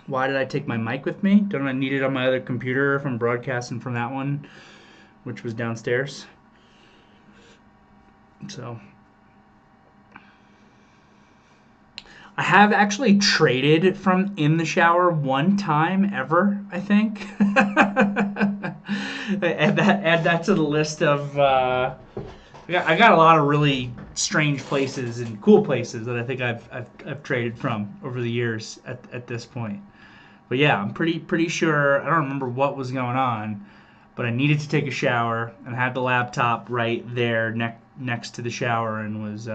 Why did I take my mic with me? Don't I need it on my other computer from broadcasting from that one, which was downstairs? So I have actually traded from in the shower one time ever, I think. Add that to the list of. I got a lot of really strange places and cool places that I think I've traded from over the years at this point. But yeah, I'm pretty sure. I don't remember what was going on, but I needed to take a shower and had the laptop right there next to the shower and was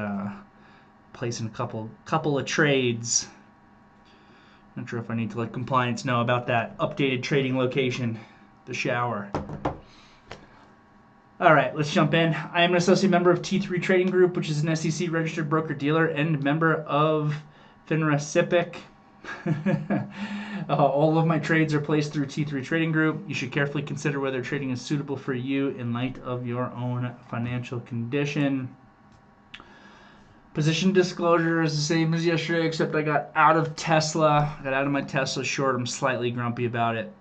placing a couple of trades. Not sure if I need to let compliance know about that updated trading location, the shower. All right, let's jump in. I am an associate member of T3 Trading Group, which is an SEC registered broker-dealer and member of FINRA SIPC. All of my trades are placed through T3 Trading Group. You should carefully consider whether trading is suitable for you in light of your own financial condition. Position disclosure is the same as yesterday, except I got out of Tesla. I got out of my Tesla short. I'm slightly grumpy about it.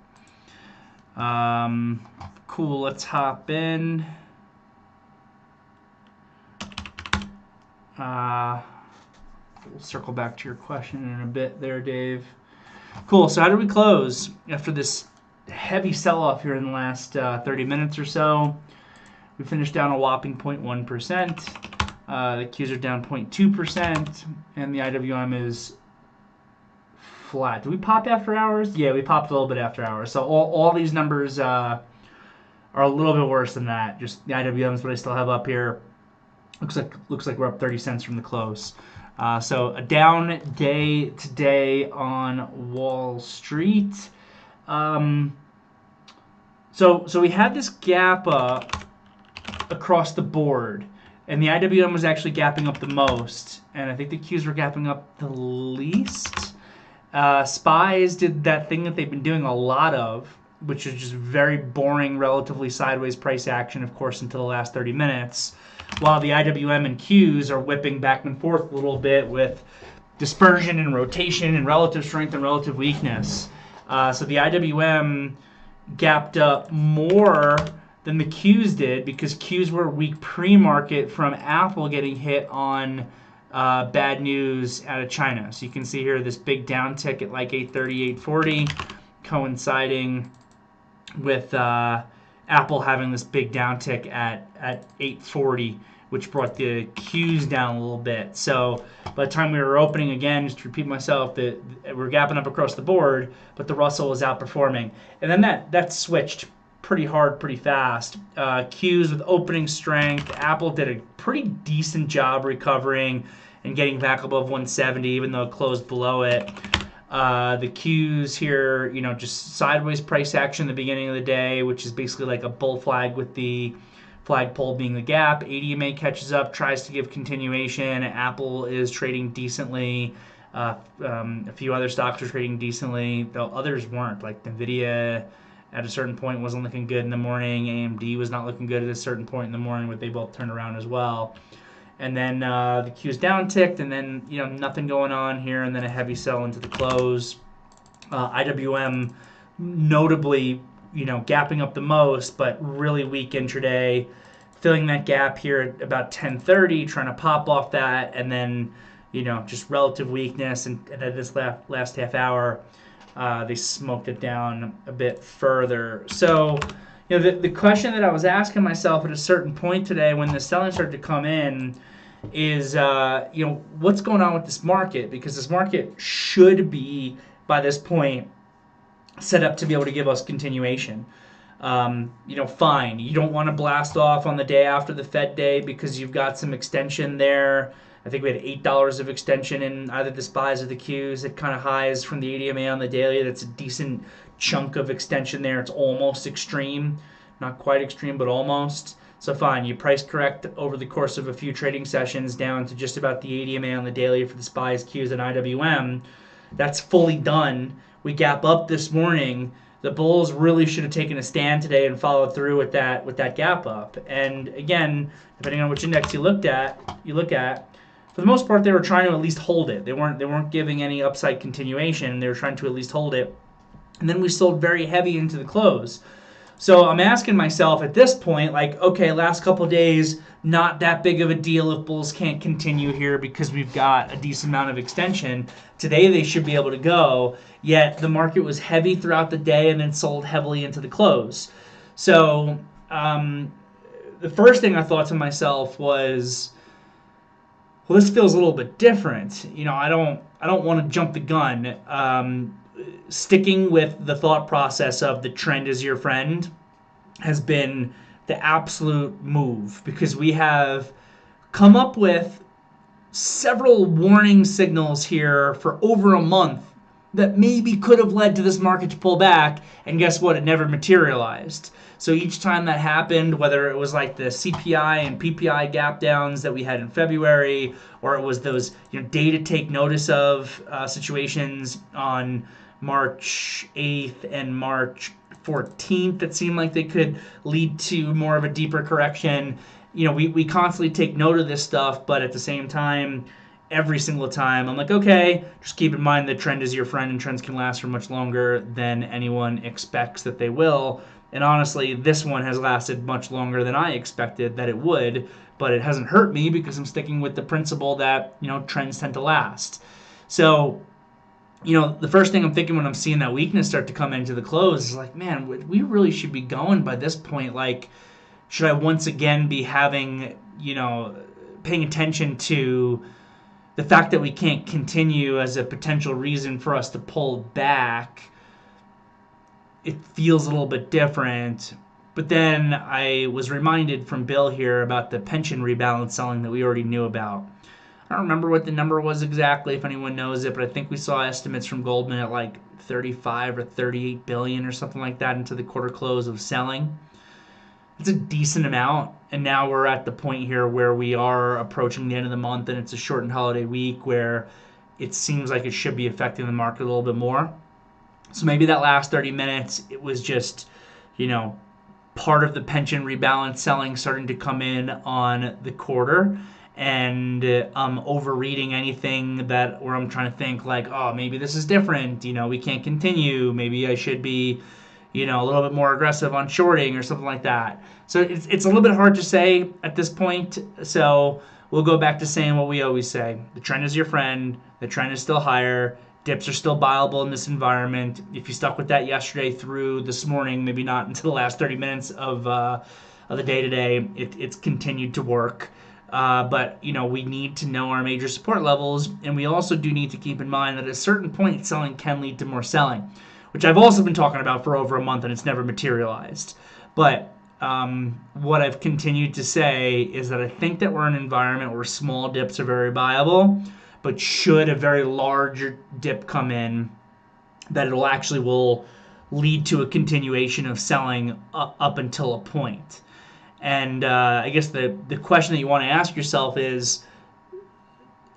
Cool, let's hop in. We'll circle back to your question in a bit there, Dave. Cool, so how did we close after this heavy sell-off here in the last 30 minutes or so? We finished down a whopping 0.1%. The Qs are down 0.2%, and the IWM is flat. Did we pop after hours? Yeah, we popped a little bit after hours. So all these numbers are a little bit worse than that. Just the IWM is what I still have up here. Looks like we're up 30 cents from the close. So a down day today on Wall Street. So we had this gap up across the board, and the IWM was actually gapping up the most, and I think the Qs were gapping up the least. SPYs did that thing that they've been doing a lot of, which is just very boring, relatively sideways price action, of course, until the last 30 minutes, while the IWM and Qs are whipping back and forth a little bit with dispersion and rotation and relative strength and relative weakness. So the IWM gapped up more than the Qs did because Qs were weak pre-market from Apple getting hit on bad news out of China. So you can see here this big downtick at like 830, 840, coinciding with Apple having this big downtick at 840, which brought the Qs down a little bit. So by the time we were opening again, just to repeat myself, that we're gapping up across the board, but the Russell was outperforming. And then that switched pretty hard, pretty fast. Qs with opening strength. Apple did a pretty decent job recovering and getting back above 170, even though it closed below it. The Qs here, just sideways price action in the beginning of the day, which is basically like a bull flag with the flagpole being the gap. ADMA catches up, tries to give continuation. Apple is trading decently. A few other stocks are trading decently, though others weren't. Like NVIDIA at a certain point wasn't looking good in the morning. AMD was not looking good at a certain point in the morning, but they both turned around as well. And then the Q's downticked, and then nothing going on here, and then a heavy sell into the close. IWM notably gapping up the most, but really weak intraday, filling that gap here at about 10:30, trying to pop off that, and then just relative weakness, and at this last half hour, they smoked it down a bit further. So the question that I was asking myself at a certain point today when the selling started to come in is, what's going on with this market? Because this market should be, by this point, set up to be able to give us continuation. Fine. You don't want to blast off on the day after the Fed day because you've got some extension there. I think we had $8 of extension in either the SPYs or the Qs at kind of highs from the ADMA on the daily. That's a decent chunk of extension there. It's almost extreme. Not quite extreme, but almost. So fine, you price correct over the course of a few trading sessions down to just about the ADMA on the daily for the SPYs, Qs, and IWM. That's fully done. We gap up this morning. The bulls really should have taken a stand today and followed through with that gap up. And again, depending on which index you look at, for the most part, they were trying to at least hold it. They weren't giving any upside continuation. They were trying to at least hold it. And then we sold very heavy into the close. So I'm asking myself at this point, like, okay, last couple of days, not that big of a deal if bulls can't continue here because we've got a decent amount of extension. Today they should be able to go, yet the market was heavy throughout the day and then sold heavily into the close. So the first thing I thought to myself was, well, this feels a little bit different. You know, I don't want to jump the gun. Sticking with the thought process of the trend is your friend has been the absolute move, because we have come up with several warning signals here for over a month that maybe could have led to this market to pull back, and guess what? It never materialized. So each time that happened, whether it was like the CPI and PPI gap downs that we had in February, or it was those day to take notice of situations on March 8th and March 14th that seemed like they could lead to more of a deeper correction. We constantly take note of this stuff, but at the same time, every single time, I'm like, okay, just keep in mind that trend is your friend and trends can last for much longer than anyone expects that they will. And honestly, this one has lasted much longer than I expected that it would, but it hasn't hurt me because I'm sticking with the principle that, trends tend to last. So, the first thing I'm thinking when I'm seeing that weakness start to come into the close is like, man, we really should be going by this point. Like, should I once again be having, paying attention to the fact that we can't continue as a potential reason for us to pull back? It feels a little bit different. But then I was reminded from Bill here about the pension rebalance selling that we already knew about. I don't remember what the number was exactly, if anyone knows it, but I think we saw estimates from Goldman at like 35 or 38 billion or something like that into the quarter close of selling. It's a decent amount, and now we're at the point here where we are approaching the end of the month, and it's a shortened holiday week where it seems like it should be affecting the market a little bit more. So maybe that last 30 minutes, it was just, part of the pension rebalance selling starting to come in on the quarter, and I'm overreading anything that where I'm trying to think like, oh, maybe this is different. We can't continue. Maybe I should be, a little bit more aggressive on shorting or something like that. So it's a little bit hard to say at this point. So we'll go back to saying what we always say. The trend is your friend. The trend is still higher. Dips are still buyable in this environment. If you stuck with that yesterday through this morning, maybe not until the last 30 minutes of the day today, it's continued to work. But we need to know our major support levels, and we also do need to keep in mind that at a certain point, selling can lead to more selling, which I've also been talking about for over a month, and it's never materialized. But what I've continued to say is that I think that we're in an environment where small dips are very viable, but should a very large dip come in, that it'll actually will lead to a continuation of selling up until a point. And I guess the question that you want to ask yourself is,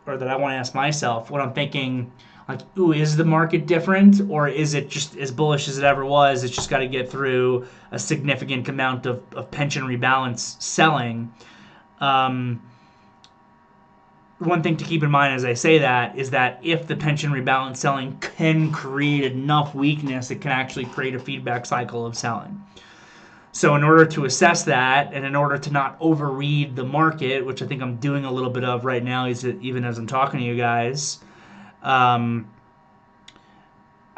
or that I want to ask myself, what I'm thinking, like, ooh, is the market different, or is it just as bullish as it ever was? It's just got to get through a significant amount of pension rebalance selling. One thing to keep in mind as I say that is that if the pension rebalance selling can create enough weakness, it can actually create a feedback cycle of selling. So in order to assess that, and in order to not overread the market, which I think I'm doing a little bit of right now, even as I'm talking to you guys, I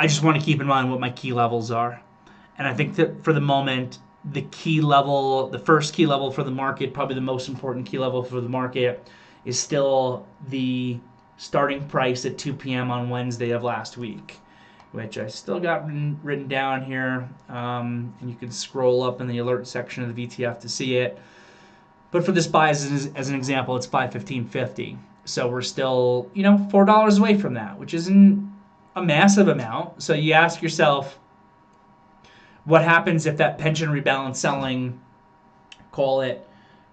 just want to keep in mind what my key levels are. And I think that for the moment, the first key level for the market, probably the most important key level for the market, is still the starting price at 2 p.m. on Wednesday of last week, which I still got written down here, and you can scroll up in the alert section of the VTF to see it. But for this buy, as an example, it's $515.50. So we're still, $4 away from that, which isn't a massive amount. So you ask yourself, what happens if that pension rebalance selling, call it,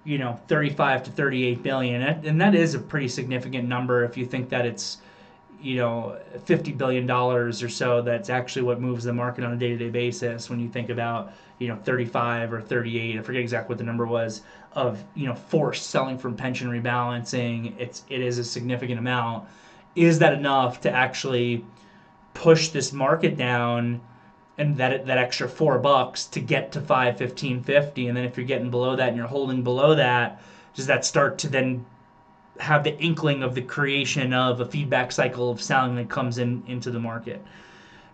35 to 38 billion, and that is a pretty significant number if you think that it's, $50 billion or so. That's actually what moves the market on a day-to-day basis. When you think about 35 or 38, I forget exactly what the number was, of forced selling from pension rebalancing, it is a significant amount. Is that enough to actually push this market down, and that extra $4 to get to 515.50? And then if you're getting below that and you're holding below that, does that start to then have the inkling of the creation of a feedback cycle of selling that comes into the market?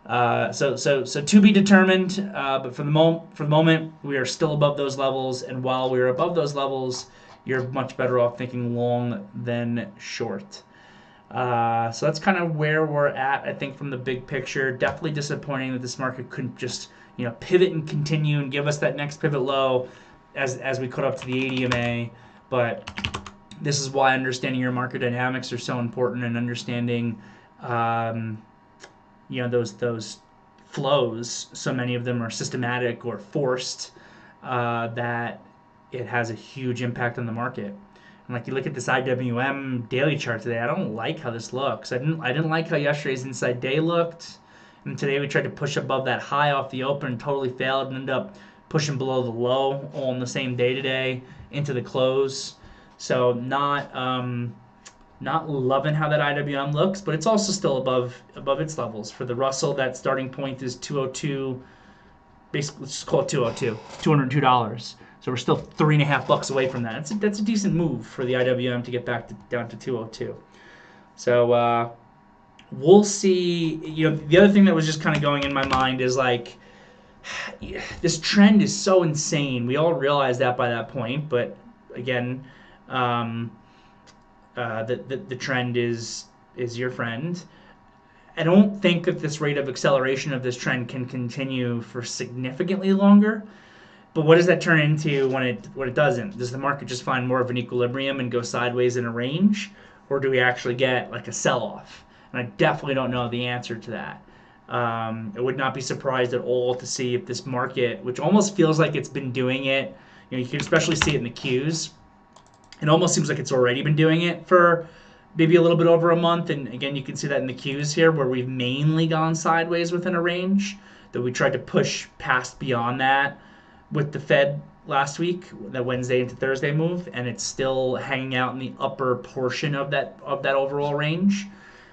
So to be determined. But for the moment, we are still above those levels, and while we're above those levels, you're much better off thinking long than short. So that's kind of where we're at, I think, from the big picture. Definitely disappointing that this market couldn't just pivot and continue and give us that next pivot low as we cut up to the 80 MA. But this is why understanding your market dynamics are so important, and understanding those flows. So many of them are systematic or forced, that it has a huge impact on the market. And like you look at this IWM daily chart today, I don't like how this looks. I didn't like how yesterday's inside day looked, and today we tried to push above that high off the open, totally failed, and ended up pushing below the low all in the same day today into the close. So not loving how that IWM looks, but it's also still above its levels. For the Russell, that starting point is 202. Basically, let's just call it 202, $202. So we're still $3.50 away from that. That's a decent move for the IWM to get back down to 202. So we'll see. The other thing that was just kind of going in my mind is like, this trend is so insane. We all realize that by that point, but again, the trend is your friend. I don't think that this rate of acceleration of this trend can continue for significantly longer. But what does that turn into when it doesn't? Does the market just find more of an equilibrium and go sideways in a range, or do we actually get like a sell-off? And I definitely don't know the answer to that. I would not be surprised at all to see if this market, which almost feels like it's been doing it, you can especially see it in the Qs. It almost seems like it's already been doing it for maybe a little bit over a month. And again, you can see that in the Qs here, where we've mainly gone sideways within a range, that we tried to push past beyond that with the Fed last week, that Wednesday into Thursday move, and it's still hanging out in the upper portion of that overall range.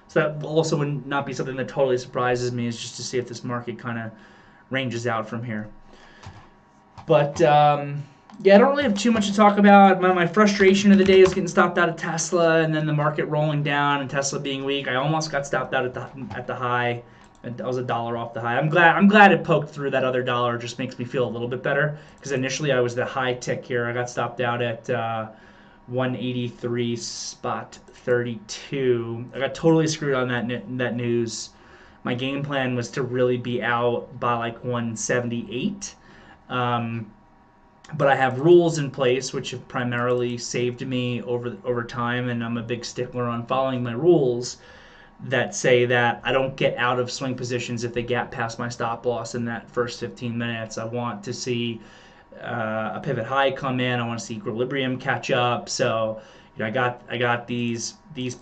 So that also would not be something that totally surprises me, is just to see if this market kind of ranges out from here. But yeah, I don't really have too much to talk about. My frustration of the day is getting stopped out of Tesla, and then the market rolling down and Tesla being weak. I almost got stopped out at the high. I was $1 off the high. I'm glad it poked through that other dollar. It just makes me feel a little bit better, because initially I was the high tick here. I got stopped out at 183.32. I got totally screwed on that news. My game plan was to really be out by like 178. But I have rules in place which have primarily saved me over time, and I'm a big stickler on following my rules, that say that I don't get out of swing positions if they gap past my stop loss in that first 15 minutes. I want to see a pivot high come in. I want to see equilibrium catch up. So I got these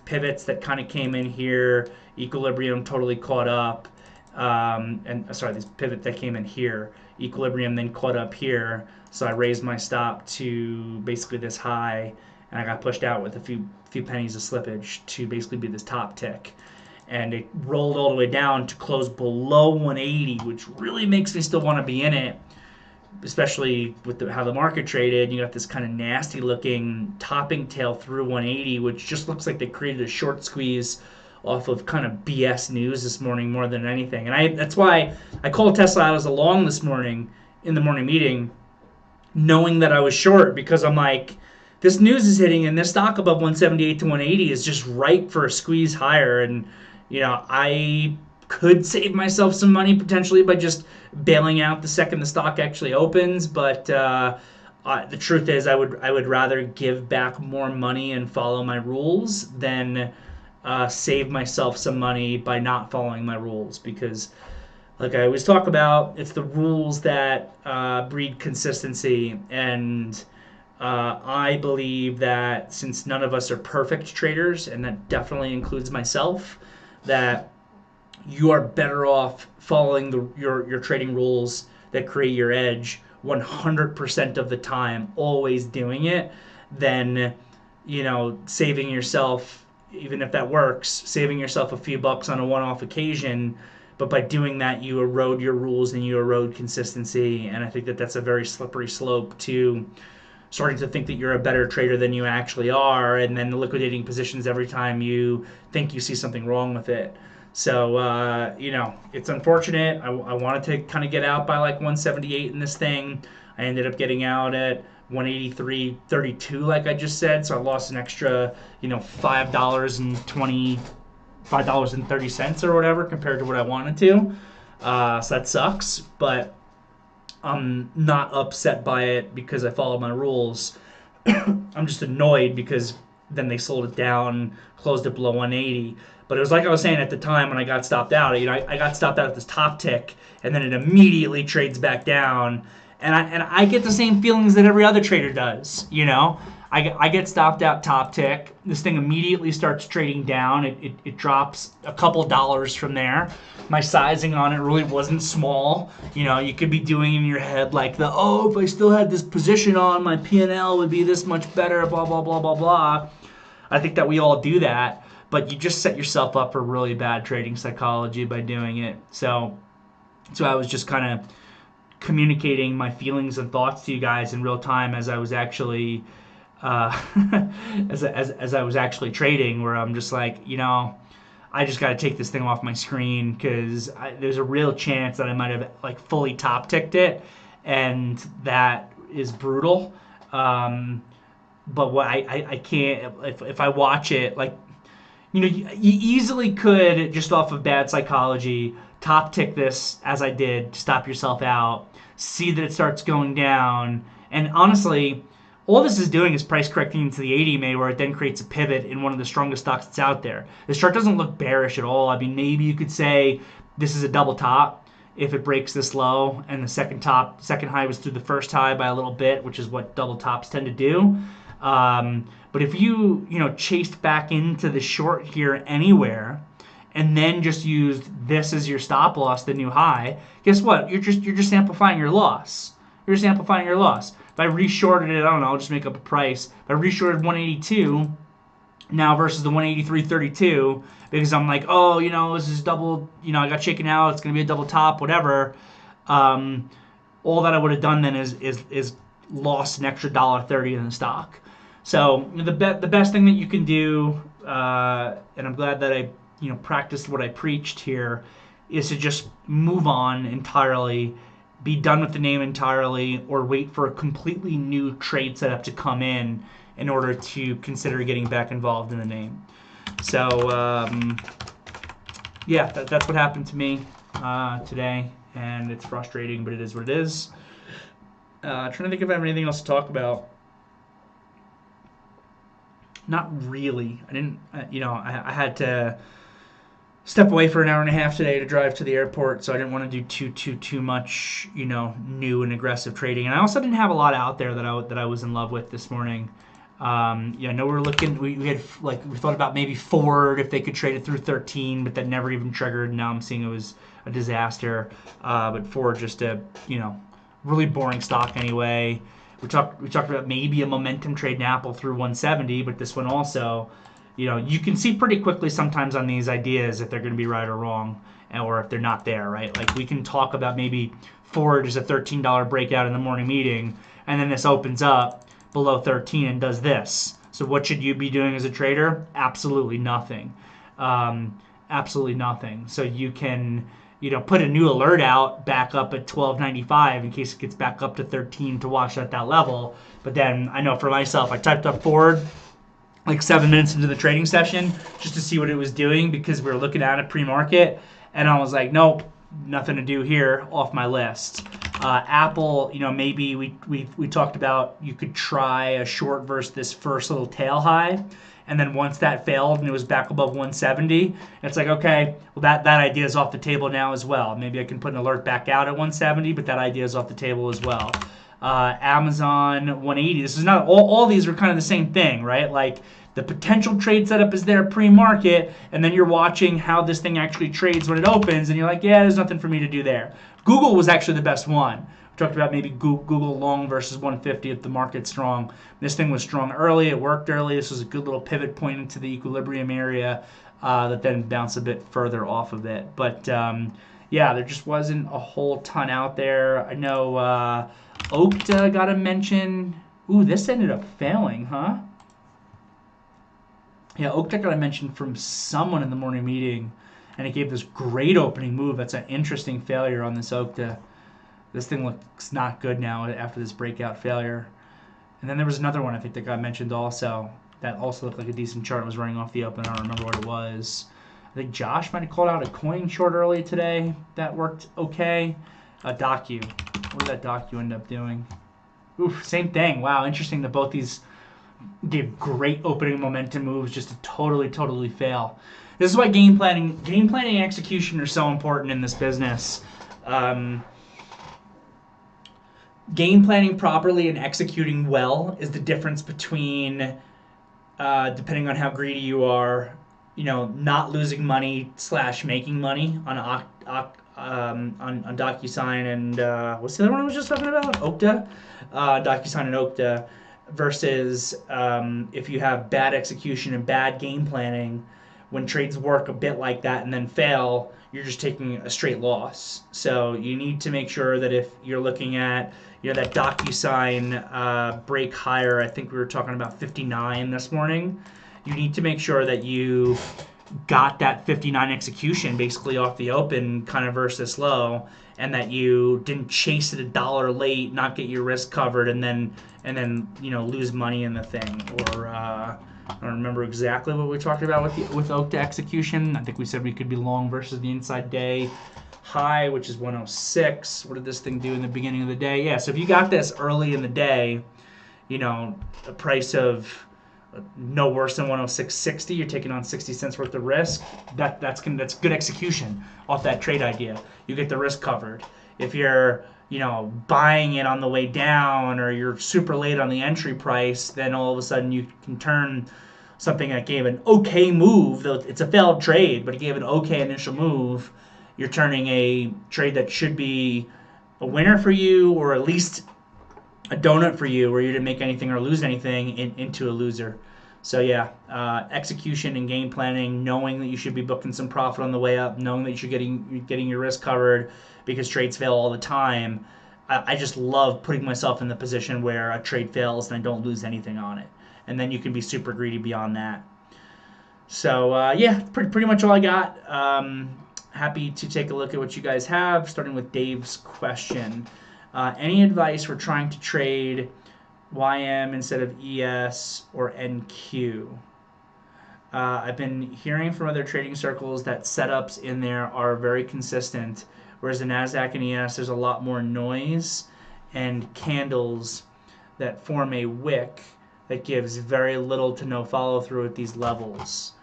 pivots that kind of came in here. Equilibrium totally caught up. This pivot that came in here. Equilibrium then caught up here. So I raised my stop to basically this high, and I got pushed out with a few pennies of slippage to basically be this top tick. And it rolled all the way down to close below 180, which really makes me still want to be in it, especially with how the market traded. You got this kind of nasty looking topping tail through 180, which just looks like they created a short squeeze off of kind of BS news this morning more than anything. And that's why I called Tesla out as a long this morning in the morning meeting, knowing that I was short, because I'm like, this news is hitting, and this stock above 178 to 180 is just ripe for a squeeze higher. And I could save myself some money potentially by just bailing out the second the stock actually opens, but the truth is I would rather give back more money and follow my rules than save myself some money by not following my rules, because like I always talk about, it's the rules that breed consistency. And I believe that since none of us are perfect traders, and that definitely includes myself, that you are better off following your trading rules that create your edge 100% of the time, always doing it, than saving yourself, even if that works, saving yourself a few bucks on a one-off occasion. But by doing that, you erode your rules and you erode consistency. And I think that that's a very slippery slope to starting to think that you're a better trader than you actually are, and then liquidating positions every time you think you see something wrong with it. So, it's unfortunate. I wanted to kind of get out by like 178 in this thing. I ended up getting out at 183.32, like I just said. So I lost an extra, $5.30 or whatever compared to what I wanted to. So that sucks, but I'm not upset by it because I followed my rules. I'm just annoyed because then they sold it down, closed it below 180. But it was like I was saying at the time when I got stopped out. I got stopped out at this top tick, and then it immediately trades back down. And I get the same feelings that every other trader does. I get stopped out top tick. This thing immediately starts trading down. It drops a couple dollars from there. My sizing on it really wasn't small. You could be doing in your head like if I still had this position on, my P&L would be this much better, blah, blah, blah, blah, blah. I think that we all do that, but you just set yourself up for really bad trading psychology by doing it. So I was just kind of communicating my feelings and thoughts to you guys in real time as I was actually as I was actually trading, where I'm just like, I just got to take this thing off my screen because there's a real chance that I might have like fully top ticked it, and that is brutal. But what I can't, if I watch it, like, you easily could, just off of bad psychology, top tick this as I did, stop yourself out, see that it starts going down, and honestly, all this is doing is price correcting into the 80 EMA, where it then creates a pivot in one of the strongest stocks that's out there. This chart doesn't look bearish at all. I mean, maybe you could say this is a double top if it breaks this low, and the second high was through the first high by a little bit, which is what double tops tend to do. But if you chased back into the short here anywhere, and then just used this as your stop loss, the new high, guess what? You're just amplifying your loss. You're just amplifying your loss. If I reshorted it, I don't know, I'll just make up a price. If I reshorted 182 now versus the 183.32, because I'm like, this is double, I got shaken out, it's going to be a double top, whatever. All that I would have done then is lost an extra $1.30 in the stock. So the best thing that you can do, and I'm glad that I practiced what I preached here, is to just move on entirely, be done with the name entirely, or wait for a completely new trade setup to come in order to consider getting back involved in the name. So that's what happened to me today, and it's frustrating, but it is what it is. Trying to think if I have anything else to talk about. Not really. I didn't. I had to step away for an hour and a half today to drive to the airport, so I didn't want to do too much, new and aggressive trading. And I also didn't have a lot out there that I was in love with this morning. I know we're looking. We had we thought about maybe Ford if they could trade it through 13, but that never even triggered. Now I'm seeing it was a disaster. But Ford just a really boring stock anyway. We talked about maybe a momentum trade in Apple through 170, but this one also, you can see pretty quickly sometimes on these ideas if they're going to be right or wrong, or if they're not there, right? Like we can talk about maybe Ford is a $13 breakout in the morning meeting, and then this opens up below 13 and does this. So what should you be doing as a trader? Absolutely nothing. Absolutely nothing. So you can put a new alert out back up at 12.95 in case it gets back up to 13 to watch at that level. But then I know for myself, I typed up Ford like 7 minutes into the trading session just to see what it was doing because we were looking at it pre-market, and I was like, nope, nothing to do here, off my list. Apple, maybe we talked about you could try a short versus this first little tail high. And then once that failed and it was back above 170, it's like, okay, well, that idea is off the table now as well. Maybe I can put an alert back out at 170, but that idea is off the table as well. Amazon 180. This is not all these are kind of the same thing, right? Like The potential trade setup is there pre-market, and then you're watching how this thing actually trades when it opens, and you're like, yeah, there's nothing for me to do there. Google was actually the best one. We talked about maybe Google long versus 150 if the market's strong. This thing was strong early. It worked early. This was a good little pivot point into the equilibrium area that then bounced a bit further off of it. But yeah, there just wasn't a whole ton out there. I know Okta got a mention. Ooh, this ended up failing, huh? Yeah, Okta got a mention from someone in the morning meeting, and it gave this great opening move. That's an interesting failure on this Okta. This thing looks not good now after this breakout failure. And then there was another one I think that got mentioned also. That also looked like a decent chart. It was running off the open. I don't remember what it was. I think Josh might have called out a coin short early today. That worked okay. Docu. What did that Docu end up doing? Oof, same thing. Wow, interesting that both these gave great opening momentum moves just to totally fail. This is why game planning and execution are so important in this business. Game planning properly and executing well is the difference between, depending on how greedy you are, not losing money / making money on DocuSign and what's the other one I was just talking about? Okta, DocuSign and Okta, versus if you have bad execution and bad game planning. When trades work a bit like that and then fail, you're just taking a straight loss. So you need to make sure that if you're looking at that DocuSign break higher, I think we were talking about 59 this morning, you need to make sure that you got that 59 execution basically off the open kind of versus low, and that you didn't chase it $1 late, not get your risk covered, and then lose money in the thing. Or I don't remember exactly what we talked about with Okta execution. I think we said we could be long versus the inside day high, which is 106. What did this thing do in the beginning of the day? Yeah, so if you got this early in the day, a price of no worse than 106.60, you're taking on 60 cents worth of risk. That's good execution off that trade idea. You get the risk covered. If you're buying it on the way down, or you're super late on the entry price, then all of a sudden you can turn something that gave an okay move, though it's a failed trade, but it gave an okay initial move. You're turning a trade that should be a winner for you, or at least a donut for you, where you didn't make anything or lose anything, into a loser. So yeah, execution and game planning, knowing that you should be booking some profit on the way up, knowing that you're getting your risk covered, because trades fail all the time. I just love putting myself in the position where a trade fails and I don't lose anything on it. And then you can be super greedy beyond that. So yeah, pretty much all I got. Happy to take a look at what you guys have, starting with Dave's question. Any advice for trying to trade YM instead of ES or NQ? I've been hearing from other trading circles that setups in there are very consistent, whereas the NASDAQ and ES, there's a lot more noise and candles that form a wick that gives very little to no follow through at these levels.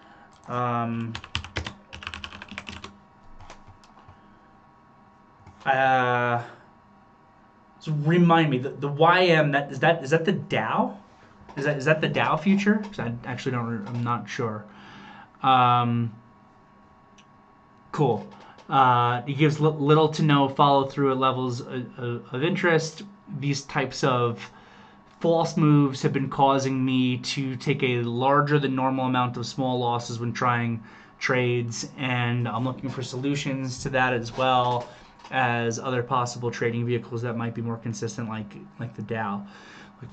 So remind me, the YM, is that the Dow? Is that the Dow future? Because I actually I'm not sure. Cool. It gives little to no follow through at levels of interest. These types of false moves have been causing me to take a larger than normal amount of small losses when trying trades, and I'm looking for solutions to that, as well as other possible trading vehicles that might be more consistent, like the Dow,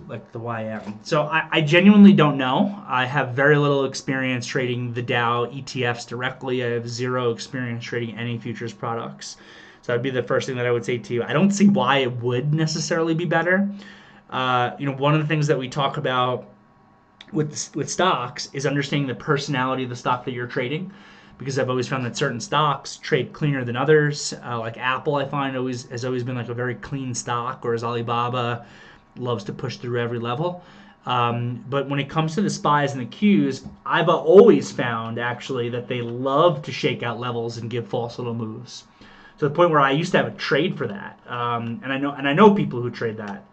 like the YM. So I genuinely don't know. I have very little experience trading the Dow ETFs directly. I have zero experience trading any futures products. So that'd be the first thing that I would say to you. I don't see why it would necessarily be better. One of the things that we talk about with stocks is understanding the personality of the stock that you're trading, because I've always found that certain stocks trade cleaner than others. Like Apple, I find has always been like a very clean stock, whereas Alibaba loves to push through every level. But when it comes to the SPYs and the Qs, I've always found actually that they love to shake out levels and give false little moves. To the point where I used to have a trade for that, and I know people who trade that,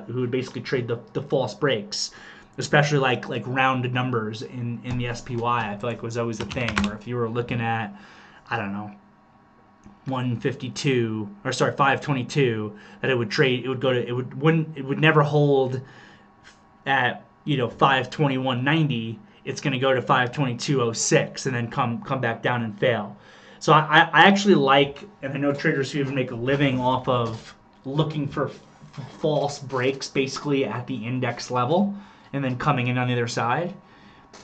who would basically trade the false breaks. especially like rounded numbers in the SPY. I feel like was always a thing. Or if you were looking at, I don't know, 152 or sorry 522, that it would trade. It would go to it would never hold at 521.90. It's going to go to 522.06 and then come back down and fail. So I actually like, and I know traders who even make a living off of looking for false breaks basically at the index level and then coming in on the other side.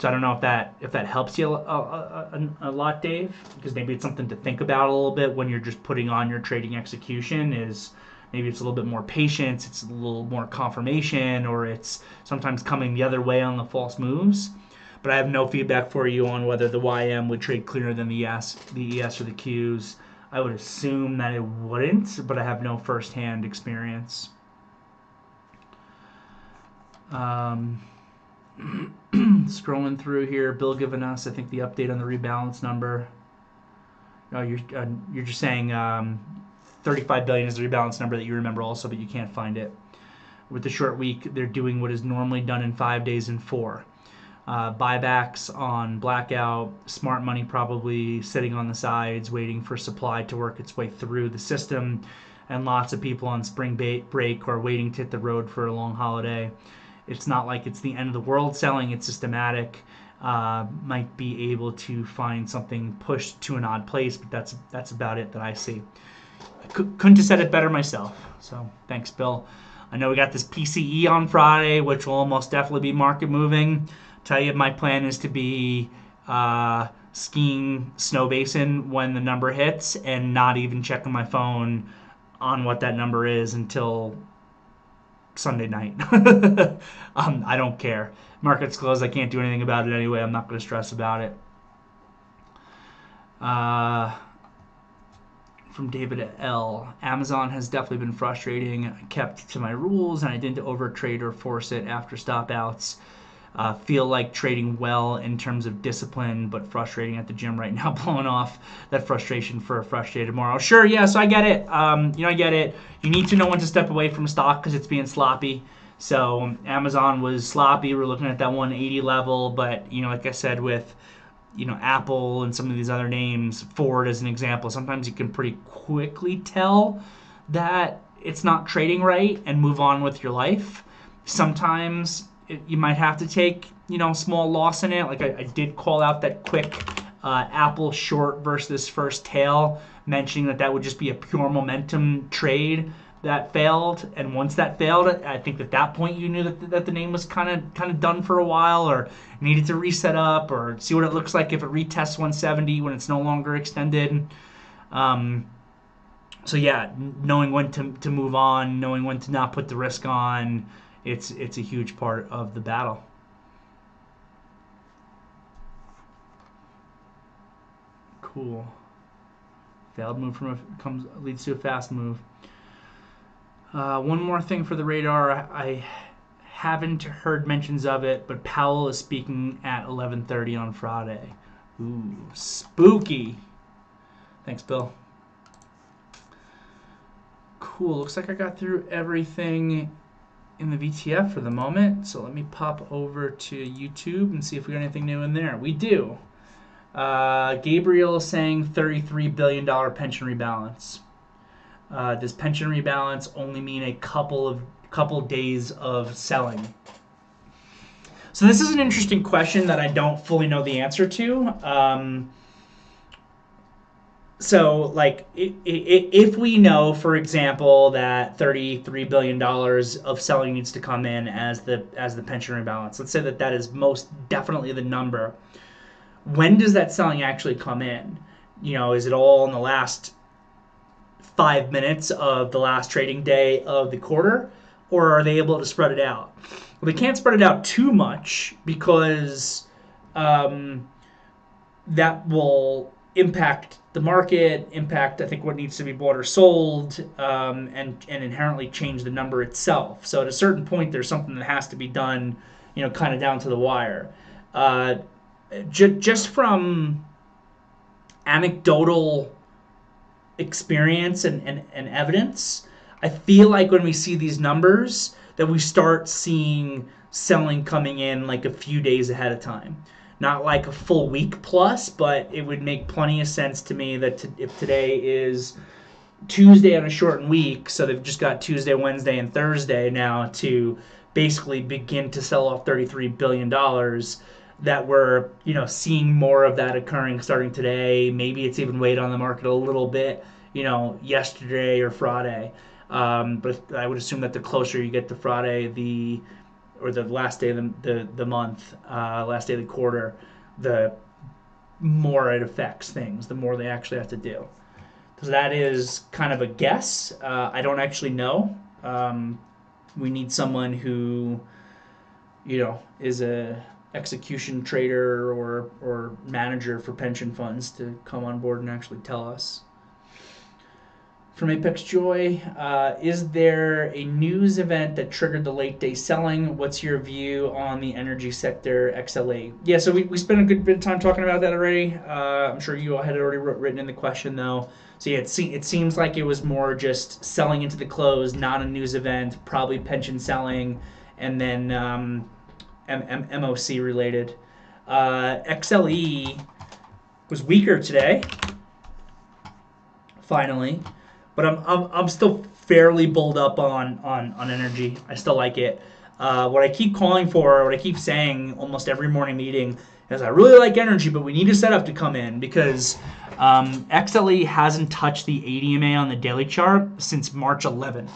So I don't know if that helps you a lot, Dave, because maybe it's something to think about a little bit when you're just putting on your trading execution. Is maybe it's a little bit more patience, it's a little more confirmation, or it's sometimes coming the other way on the false moves. But I have no feedback for you on whether the YM would trade cleaner than the ES or the Qs. I would assume that it wouldn't, but I have no first-hand experience. Scrolling through here, Bill giving us, I think, the update on the rebalance number. You're just saying 35 billion is the rebalance number that you remember also, but you can't find it. With the short week, they're doing what is normally done in 5 days in 4. Buybacks on blackout, smart money probably sitting on the sides waiting for supply to work its way through the system, and lots of people on spring break or waiting to hit the road for a long holiday. It's not like it's the end of the world selling, it's systematic. Might be able to find something pushed to an odd place, but that's about it that I see. I couldn't have said it better myself, so thanks, Bill. I know we got this PCE on Friday, which will almost definitely be market moving. Tell you, my plan is to be skiing Snow Basin when the number hits and not even checking my phone on what that number is until Sunday night. I don't care. Market's closed. I can't do anything about it anyway. I'm not going to stress about it. From David L. Amazon has definitely been frustrating. I kept to my rules and I didn't overtrade or force it after stop outs. Feel like trading well in terms of discipline, but frustrating at the gym right now, blowing off that frustration for a frustrated tomorrow. Sure, yeah, so I get it. I get it. You need to know when to step away from a stock because it's being sloppy. So Amazon was sloppy. We're looking at that 180 level, but like I said with Apple and some of these other names, Ford as an example, sometimes you can pretty quickly tell that it's not trading right and move on with your life. Sometimes you might have to take small loss in it. Like I did call out that quick Apple short versus first tail, mentioning that would just be a pure momentum trade that failed. And once that failed, I think at that point you knew that the name was kind of done for a while, or needed to reset up, or see what it looks like if it retests 170 when it's no longer extended. So yeah, knowing when to move on, knowing when to not put the risk on. It's a huge part of the battle. Cool. Failed move leads to a fast move. One more thing for the radar. I haven't heard mentions of it, but Powell is speaking at 11:30 on Friday. Ooh, spooky. Thanks, Bill. Cool. Looks like I got through everything in the VTF for the moment, so let me pop over to YouTube and see if we got anything new in there. We do. Gabriel saying $33 billion pension rebalance. Does pension rebalance only mean a couple days of selling? So this is an interesting question that I don't fully know the answer to. So, like, if we know, for example, that $33 billion of selling needs to come in as the pension rebalance, let's say that is most definitely the number. When does that selling actually come in? Is it all in the last 5 minutes of the last trading day of the quarter, or are they able to spread it out? Well, they can't spread it out too much because that will impact the market, impact, I think, what needs to be bought or sold, and inherently change the number itself. So at a certain point, there's something that has to be done, kind of down to the wire. Just from anecdotal experience and evidence, I feel like when we see these numbers, that we start seeing selling coming in like a few days ahead of time. Not like a full week plus, but it would make plenty of sense to me that if today is Tuesday on a shortened week, so they've just got Tuesday, Wednesday, and Thursday now to basically begin to sell off $33 billion, that we're, seeing more of that occurring starting today. Maybe it's even weighed on the market a little bit, yesterday or Friday. But I would assume that the closer you get to Friday, or the last day of the month, last day of the quarter, the more it affects things, the more they actually have to do. So that is kind of a guess. I don't actually know. We need someone who, is a execution trader or manager for pension funds to come on board and actually tell us. From Apex Joy, is there a news event that triggered the late day selling? What's your view on the energy sector XLE? Yeah, so we spent a good bit of time talking about that already. I'm sure you all had it already written in the question, though. So yeah, it seems like it was more just selling into the close, not a news event, probably pension selling, and then MOC related. XLE was weaker today, finally. But I'm still fairly bulled up on energy. I still like it. What I keep calling for, what I keep saying almost every morning meeting is I really like energy, but we need a setup to come in because XLE hasn't touched the 80 MA on the daily chart since March 11th.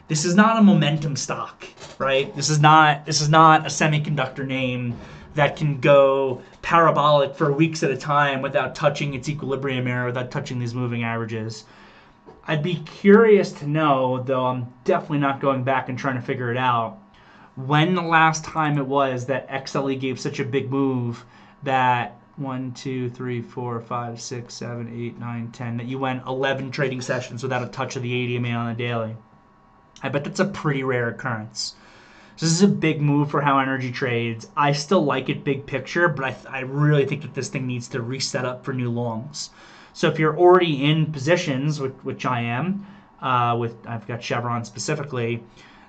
This is not a momentum stock, right? This is not a semiconductor name that can go parabolic for weeks at a time without touching its equilibrium area, without touching these moving averages. I'd be curious to know, though I'm definitely not going back and trying to figure it out, when the last time it was that XLE gave such a big move that 1, 2, 3, 4, 5, 6, 7, 8, 9, 10, that you went 11 trading sessions without a touch of the 80 MA on the daily. I bet that's a pretty rare occurrence. So this is a big move for how energy trades. I still like it big picture, but I really think that this thing needs to reset up for new longs. So if you're already in positions, which I am, I've got Chevron specifically,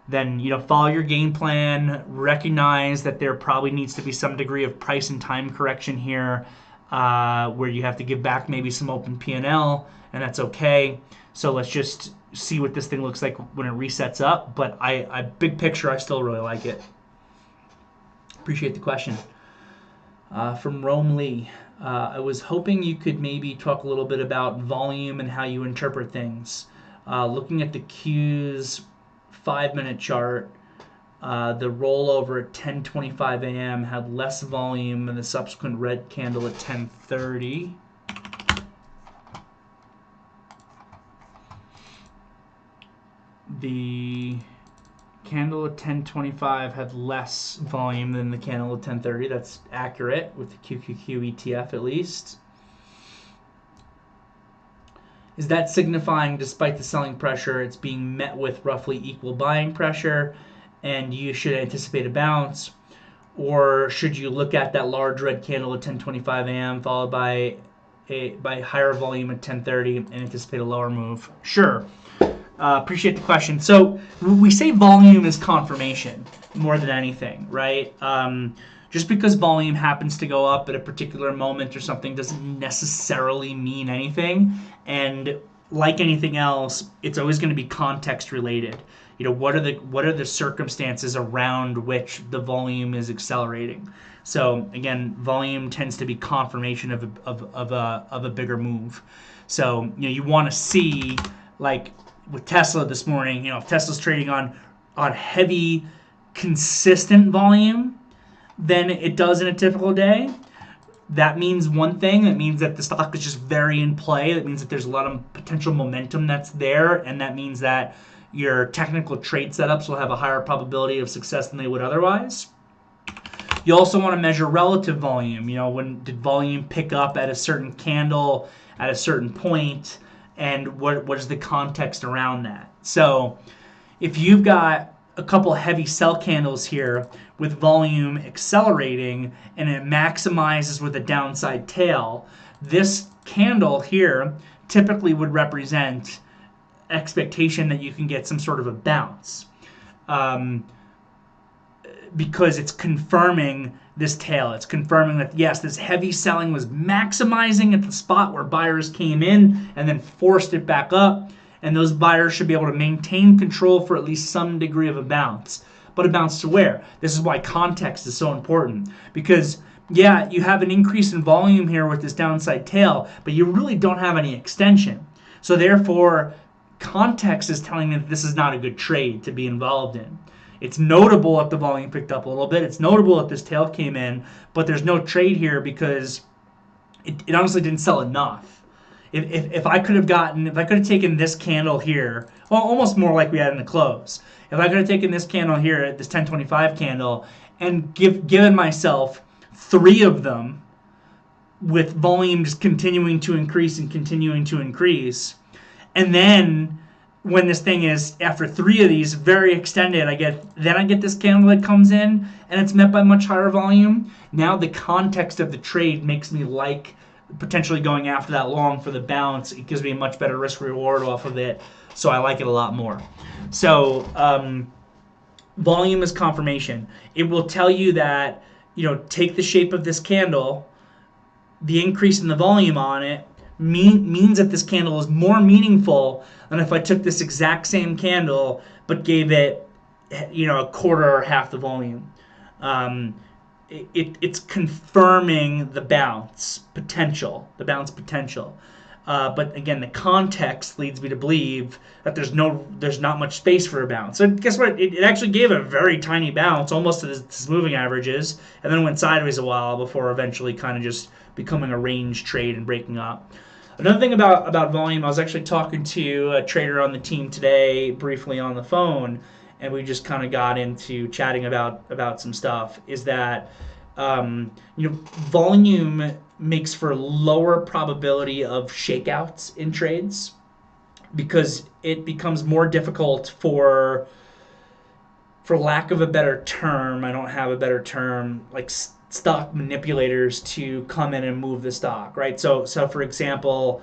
then follow your game plan. Recognize that there probably needs to be some degree of price and time correction here, where you have to give back maybe some open P&L, and that's okay. So let's just see what this thing looks like when it resets up. But I big picture, I still really like it. Appreciate the question. From Rome Lee. I was hoping you could maybe talk a little bit about volume and how you interpret things. Looking at the Q's 5-minute chart, the rollover at 10:25 a.m. had less volume than the subsequent red candle at 10:30. The candle at 10:25 had less volume than the candle at 10:30. That's accurate with the QQQ ETF at least. Is that signifying, despite the selling pressure, it's being met with roughly equal buying pressure and you should anticipate a bounce? Or should you look at that large red candle at 10:25 a.m. followed by higher volume at 10:30 and anticipate a lower move? Sure. Appreciate the question. So we say volume is confirmation more than anything, right? Just because volume happens to go up at a particular moment or something doesn't necessarily mean anything. And like anything else, it's always going to be context related. What are the circumstances around which the volume is accelerating? So again, volume tends to be confirmation of a bigger move. So you want to see, like with Tesla this morning, if Tesla's trading on heavy, consistent volume than it does in a typical day, that means one thing. That means that the stock is just very in play. That means that there's a lot of potential momentum that's there, and that means that your technical trade setups will have a higher probability of success than they would otherwise. You also want to measure relative volume. When did volume pick up at a certain candle at a certain point, and what is the context around that? So if you've got a couple heavy sell candles here with volume accelerating and it maximizes with a downside tail, this candle here typically would represent expectation that you can get some sort of a bounce. because it's confirming this tail. It's confirming that, yes, this heavy selling was maximizing at the spot where buyers came in and then forced it back up. And those buyers should be able to maintain control for at least some degree of a bounce. But a bounce to where? This is why context is so important. Because, yeah, you have an increase in volume here with this downside tail, but you really don't have any extension. So therefore, context is telling me that this is not a good trade to be involved in. It's notable that the volume picked up a little bit. It's notable that this tail came in, but there's no trade here because it honestly didn't sell enough. If I could have taken this candle here, well, almost more like we had in the close. If I could have taken this candle here, this 1025 candle, and given myself 3 of them with volume just continuing to increase and continuing to increase, and then when this thing is, after 3 of these, very extended, I get this candle that comes in, and it's met by much higher volume. Now the context of the trade makes me like potentially going after that long for the bounce. It gives me a much better risk reward off of it, so I like it a lot more. So volume is confirmation. It will tell you that, take the shape of this candle, the increase in the volume on it means that this candle is more meaningful than if I took this exact same candle but gave it, a quarter or half the volume. It's confirming the bounce potential. But again, the context leads me to believe that there's not much space for a bounce. So guess what? It actually gave a very tiny bounce, almost to this moving averages, and then went sideways a while before eventually kind of just becoming a range trade and breaking up. Another thing about volume, I was actually talking to a trader on the team today briefly on the phone, and we just kind of got into chatting about some stuff, is that volume makes for lower probability of shakeouts in trades because it becomes more difficult for lack of a better term, I don't have a better term, like stock manipulators to come in and move the stock, right? So for example,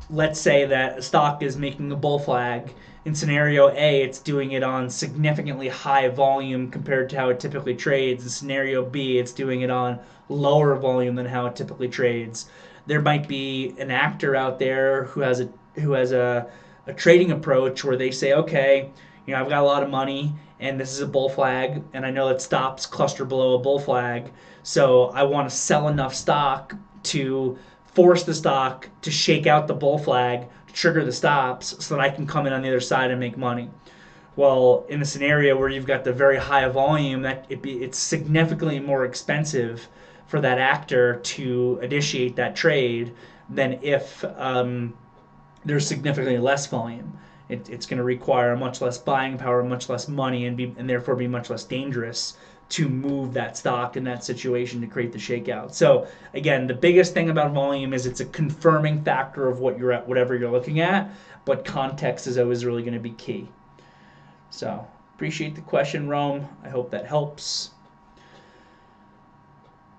let's say that a stock is making a bull flag. In scenario A, it's doing it on significantly high volume compared to how it typically trades. In scenario B, it's doing it on lower volume than how it typically trades. There might be an actor out there who has a trading approach where they say, okay, I've got a lot of money and this is a bull flag, and I know it stops cluster below a bull flag, so I want to sell enough stock to force the stock to shake out the bull flag, to trigger the stops, so that I can come in on the other side and make money. Well, in a scenario where you've got the very high volume, it's significantly more expensive for that actor to initiate that trade than if there's significantly less volume. It's going to require much less buying power, much less money, and therefore be much less dangerous to move that stock in that situation to create the shakeout. So again, the biggest thing about volume is it's a confirming factor of whatever you're looking at, but context is always really going to be key. So appreciate the question, Rome. I hope that helps.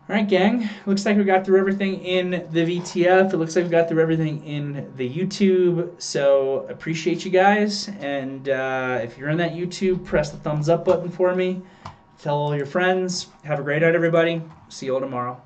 All right, gang. Looks like we got through everything in the VTF. It looks like we got through everything in the YouTube. So appreciate you guys. And if you're in that YouTube, press the thumbs up button for me. Tell all your friends. Have a great night, everybody. See you all tomorrow.